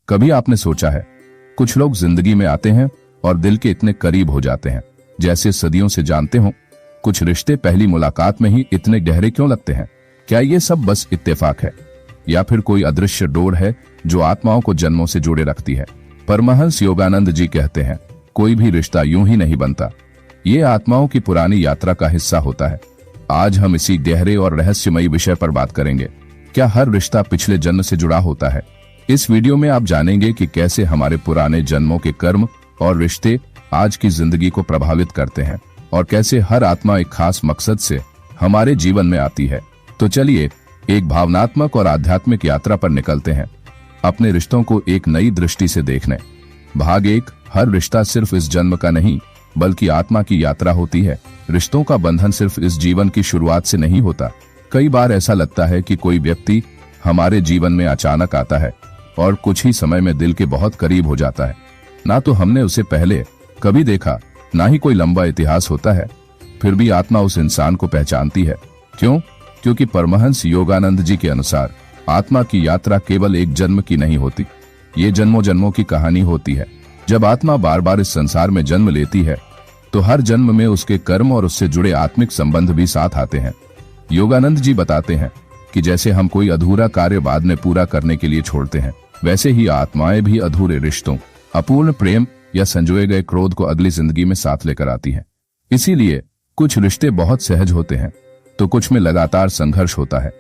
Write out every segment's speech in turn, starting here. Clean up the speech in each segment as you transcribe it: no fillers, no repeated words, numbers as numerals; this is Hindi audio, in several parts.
कभी आपने सोचा है, कुछ लोग जिंदगी में आते हैं और दिल के इतने करीब हो जाते हैं जैसे सदियों से जानते हों। कुछ रिश्ते पहली मुलाकात में ही इतने गहरे क्यों लगते हैं? क्या ये सब बस इत्तेफाक है या फिर कोई अदृश्य डोर है जो आत्माओं को जन्मों से जोड़े रखती है? परमहंस योगानंद जी कहते हैं, कोई भी रिश्ता यूं ही नहीं बनता, ये आत्माओं की पुरानी यात्रा का हिस्सा होता है। आज हम इसी गहरे और रहस्यमयी विषय पर बात करेंगे। क्या हर रिश्ता पिछले जन्म से जुड़ा होता है? इस वीडियो में आप जानेंगे कि कैसे हमारे पुराने जन्मों के कर्म और रिश्ते आज की जिंदगी को प्रभावित करते हैं और कैसे हर आत्मा एक खास मकसद से हमारे जीवन में आती है। तो चलिए एक भावनात्मक और आध्यात्मिक यात्रा पर निकलते हैं, अपने रिश्तों को एक नई दृष्टि से देखने। भाग 1, हर रिश्ता सिर्फ इस जन्म का नहीं बल्कि आत्मा की यात्रा होती है। रिश्तों का बंधन सिर्फ इस जीवन की शुरुआत से नहीं होता। कई बार ऐसा लगता है कि कोई व्यक्ति हमारे जीवन में अचानक आता है और कुछ ही समय में दिल के बहुत करीब हो जाता है। ना तो हमने उसे पहले कभी देखा, ना ही कोई लंबा इतिहास होता है, फिर भी आत्मा उस इंसान को पहचानती है। क्यों? क्योंकि परमहंस योगानंद जी के अनुसार आत्मा की यात्रा केवल एक जन्म की नहीं होती, ये जन्मों जन्मों की कहानी होती है। जब आत्मा बार बार इस संसार में जन्म लेती है तो हर जन्म में उसके कर्म और उससे जुड़े आत्मिक संबंध भी साथ आते हैं। योगानंद जी बताते हैं कि जैसे हम कोई अधूरा कार्य बाद में पूरा करने के लिए छोड़ते हैं, वैसे ही आत्माएं भी अधूरे रिश्तों, अपूर्ण प्रेम या संजोए गए क्रोध को अगली जिंदगी में साथ लेकर आती हैं। इसीलिए कुछ रिश्ते बहुत सहज होते हैं तो कुछ में लगातार संघर्ष होता है।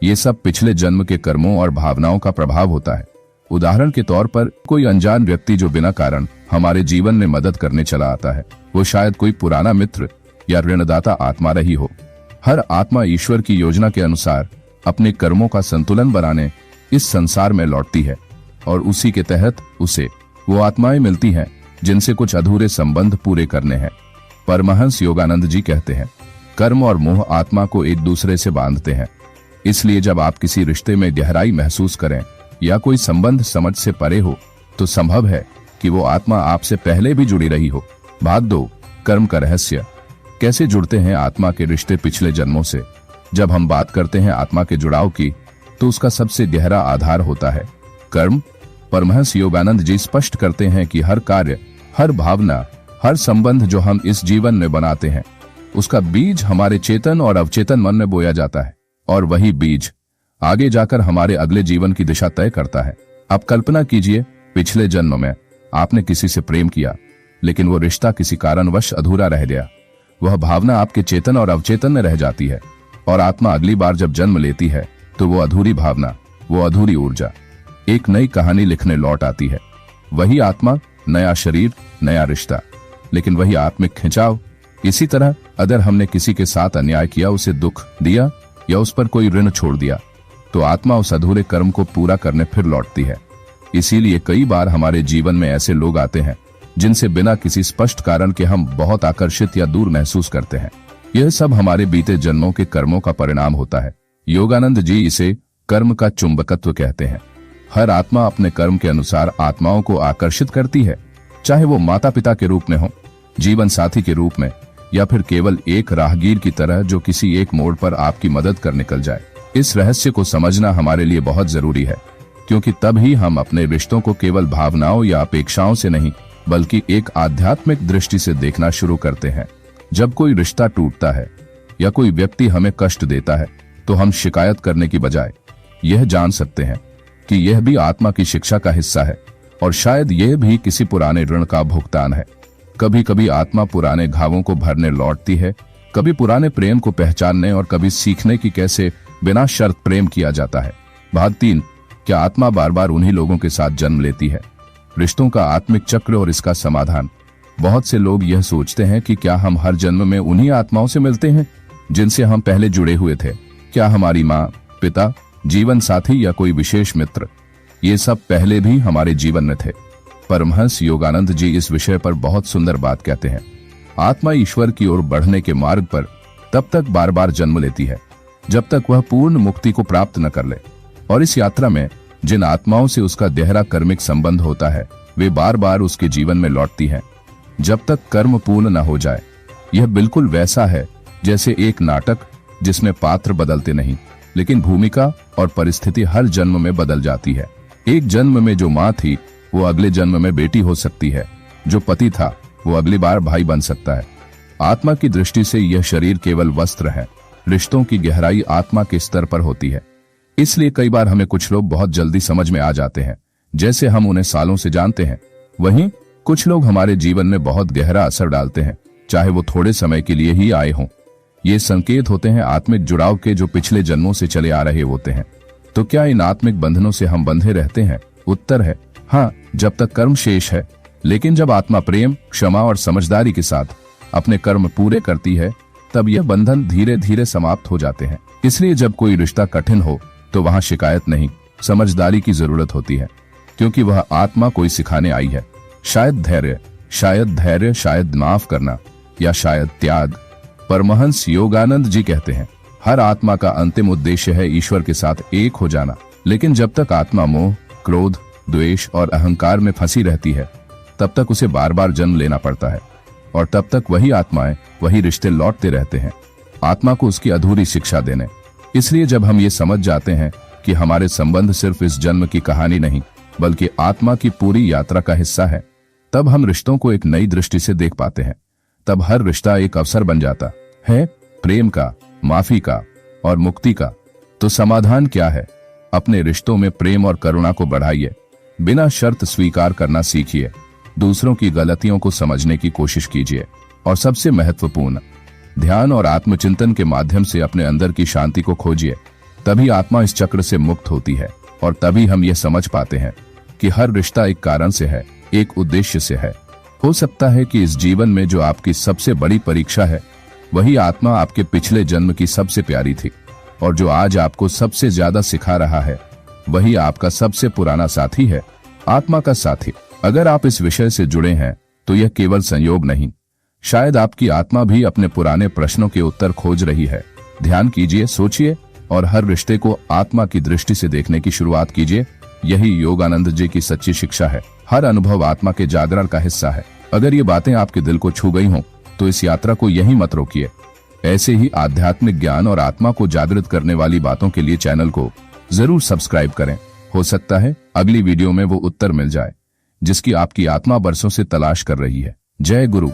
ये सब पिछले जन्म के कर्मों और भावनाओं का प्रभाव होता है। उदाहरण के तौर पर कोई अनजान व्यक्ति जो बिना कारण हमारे जीवन में मदद करने चला आता है, वो शायद कोई पुराना मित्र या ऋणदाता आत्मा रही हो। हर आत्मा ईश्वर की योजना के अनुसार अपने कर्मों का संतुलन बनाने इस संसार में लौटती है और उसी के तहत उसे वो आत्माएं मिलती हैं जिनसे कुछ अधूरे संबंध पूरे करने हैं। परमहंस योगानंद जी कहते हैं, कर्म और मोह आत्मा को एक दूसरे से बांधते हैं। इसलिए जब आप किसी रिश्ते में गहराई महसूस करें या कोई संबंध समझ से परे हो तो संभव है कि वो आत्मा आपसे पहले भी जुड़ी रही हो। भाग 2, कर्म का रहस्य। कैसे जुड़ते हैं आत्मा के रिश्ते पिछले जन्मों से? जब हम बात करते हैं आत्मा के जुड़ाव की तो उसका सबसे गहरा आधार होता है कर्म। परमहंस योगानंद जी स्पष्ट करते हैं कि हर कार्य, हर भावना, हर संबंध जो हम इस जीवन में बनाते हैं, उसका बीज हमारे चेतन और अवचेतन मन में बोया जाता है और वही बीज आगे जाकर हमारे अगले जीवन की दिशा तय करता है। अब कल्पना कीजिए, पिछले जन्म में आपने किसी से प्रेम किया लेकिन वो रिश्ता किसी कारणवश अधूरा रह गया। वह भावना आपके चेतन और अवचेतन में रह जाती है और आत्मा अगली बार जब जन्म लेती है तो वो अधूरी भावना, वो अधूरी ऊर्जा एक नई कहानी लिखने लौट आती है। वही आत्मा, नया शरीर, नया रिश्ता, लेकिन वही आत्मिक खिंचाव। इसी तरह अगर हमने किसी के साथ अन्याय किया, उसे दुख दिया या उस पर कोई ऋण छोड़ दिया तो आत्मा उस अधूरे कर्म को पूरा करने फिर लौटती है। इसीलिए कई बार हमारे जीवन में ऐसे लोग आते हैं जिनसे बिना किसी स्पष्ट कारण के हम बहुत आकर्षित या दूर महसूस करते हैं। यह सब हमारे बीते जन्मों के कर्मों का परिणाम होता है। योगानंद जी इसे कर्म का चुंबकत्व कहते हैं। हर आत्मा अपने कर्म के अनुसार आत्माओं को आकर्षित करती है, चाहे वो माता पिता के रूप में हो, जीवन साथी के रूप में, या फिर केवल एक राहगीर की तरह जो किसी एक मोड़ पर आपकी मदद कर निकल जाए। इस रहस्य को समझना हमारे लिए बहुत जरूरी है, क्योंकि तब ही हम अपने रिश्तों को केवल भावनाओं या अपेक्षाओं से नहीं बल्कि एक आध्यात्मिक दृष्टि से देखना शुरू करते हैं। जब कोई रिश्ता टूटता है या कोई व्यक्ति हमें कष्ट देता है तो हम शिकायत करने की बजाय यह जान सकते हैं कि यह भी आत्मा की शिक्षा का हिस्सा है और शायद यह भी किसी पुराने ऋण का भुगतान है। कभी कभी आत्मा पुराने घावों को भरने लौटती है, कभी पुराने प्रेम को पहचानने और कभी सीखने की कैसे बिना शर्त प्रेम किया जाता है। भाग 3, क्या आत्मा बार बार उन्हीं लोगों के साथ जन्म लेती है? रिश्तों का आत्मिक चक्र और इसका समाधान। बहुत से लोग यह सोचते हैं कि क्या हम हर जन्म में उन्हीं आत्माओं से मिलते हैं जिनसे हम पहले जुड़े हुए थे? क्या हमारी माँ, पिता, जीवन साथी या कोई विशेष मित्र, ये सब पहले भी हमारे जीवन में थे? परमहंस योगानंद जी इस विषय पर बहुत सुंदर बात कहते हैं। आत्मा ईश्वर की ओर बढ़ने के मार्ग पर तब तक बार बार जन्म लेती है जब तक वह पूर्ण मुक्ति को प्राप्त न कर ले, और इस यात्रा में जिन आत्माओं से उसका गहरा कर्मिक संबंध होता है वे बार बार उसके जीवन में लौटती हैं जब तक कर्म पूर्ण न हो जाए। यह बिल्कुल वैसा है जैसे एक नाटक जिसमें पात्र बदलते नहीं लेकिन भूमिका और परिस्थिति हर जन्म में बदल जाती है। एक जन्म में जो माँ थी वो अगले जन्म में बेटी हो सकती है, जो पति था वो अगली बार भाई बन सकता है। आत्मा की दृष्टि से यह शरीर केवल वस्त्र है, रिश्तों की गहराई आत्मा के स्तर पर होती है। इसलिए कई बार हमें कुछ लोग बहुत जल्दी समझ में आ जाते हैं, जैसे हम उन्हें सालों से जानते हैं। वहीं कुछ लोग हमारे जीवन में बहुत गहरा असर डालते हैं, चाहे वो थोड़े समय के लिए ही आए हों। ये संकेत होते हैं आत्मिक जुड़ाव के, जो पिछले जन्मों से चले आ रहे होते हैं। तो क्या इन आत्मिक बंधनों से हम बंधे रहते हैं? उत्तर है हाँ, जब तक कर्म शेष है। लेकिन जब आत्मा प्रेम, क्षमा और समझदारी के साथ अपने कर्म पूरे करती है, तब यह बंधन धीरे धीरे समाप्त हो जाते हैं। इसलिए जब कोई रिश्ता कठिन हो तो वहां शिकायत नहीं, समझदारी की जरूरत होती है, क्योंकि वह आत्मा कोई सिखाने आई है। शायद धैर्य, शायद माफ करना, या शायद त्याग। परमहंस योगानंद जी कहते हैं, हर आत्मा का अंतिम उद्देश्य है ईश्वर के साथ एक हो जाना। लेकिन जब तक आत्मा मोह, क्रोध, द्वेष और अहंकार में फंसी रहती है, तब तक उसे बार बार जन्म लेना पड़ता है, और तब तक वही आत्माएं, वही रिश्ते लौटते रहते हैं, आत्मा को उसकी अधूरी शिक्षा देने। इसलिए जब हम ये समझ जाते हैं कि हमारे संबंध सिर्फ इस जन्म की कहानी नहीं, बल्कि आत्मा की पूरी यात्रा का हिस्सा है, तब हम रिश्तों को एक नई दृष्टि से देख पाते हैं। तब हर रिश्ता एक अवसर बन जाता है, प्रेम का, माफी का और मुक्ति का। तो समाधान क्या है? अपने रिश्तों में प्रेम और करुणा को बढ़ाइए, बिना शर्त स्वीकार करना सीखिए, दूसरों की गलतियों को समझने की कोशिश कीजिए, और सबसे महत्वपूर्ण, ध्यान और आत्मचिंतन के माध्यम से अपने अंदर की शांति को खोजिए। तभी आत्मा इस चक्र से मुक्त होती है, और तभी हम ये समझ पाते हैं कि हर रिश्ता एक कारण से है, एक उद्देश्य से है। हो सकता है कि इस जीवन में जो आपकी सबसे बड़ी परीक्षा है, वही आत्मा आपके पिछले जन्म की सबसे प्यारी थी, और जो आज आपको सबसे ज्यादा सिखा रहा है, वही आपका सबसे पुराना साथी है, आत्मा का साथी। अगर आप इस विषय से जुड़े हैं तो यह केवल संयोग नहीं, शायद आपकी आत्मा भी अपने पुराने प्रश्नों के उत्तर खोज रही है। ध्यान कीजिए, सोचिए, और हर रिश्ते को आत्मा की दृष्टि से देखने की शुरुआत कीजिए। यही योगानंद जी की सच्ची शिक्षा है। हर अनुभव आत्मा के जागरण का हिस्सा है। अगर ये बातें आपके दिल को छू गई हों, तो इस यात्रा को यहीं मत रोकिए। ऐसे ही आध्यात्मिक ज्ञान और आत्मा को जागृत करने वाली बातों के लिए चैनल को जरूर सब्सक्राइब करें। हो सकता है अगली वीडियो में वो उत्तर मिल जाए जिसकी आपकी आत्मा बरसों से तलाश कर रही है। जय गुरु।